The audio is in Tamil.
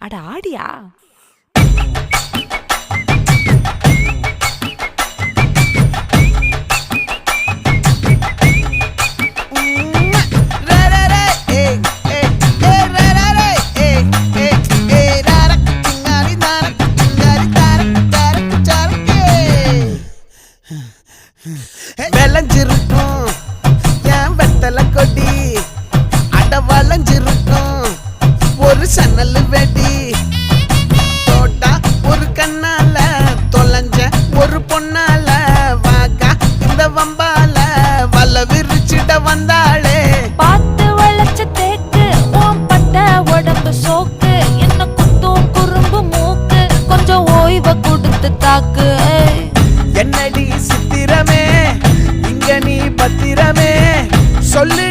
அட ஆடியா? விளைஞ்சிருக்கும் என் வெத்தலை கொடி, அட வளைஞ்சிருக்கும் ஒரு சன்னல் வெடி. தோட்டா ஒரு கண்ணால தொலைஞ்ச ஒரு பொண்ணால வாக்கா இந்த வம்பால வல விரிச்சிட வந்தாளே. பார்த்து வளைச்ச தேக்கு ஓம் பட்ட உடம்பு சோக்கு, என்ன குத்தும் குறும்பு மூக்கு, கொஞ்சம் ஓய்வை கொடுத்து தாக்கு. என்னடி சித்திரமே இங்க நீ பத்திரமே சொல்லு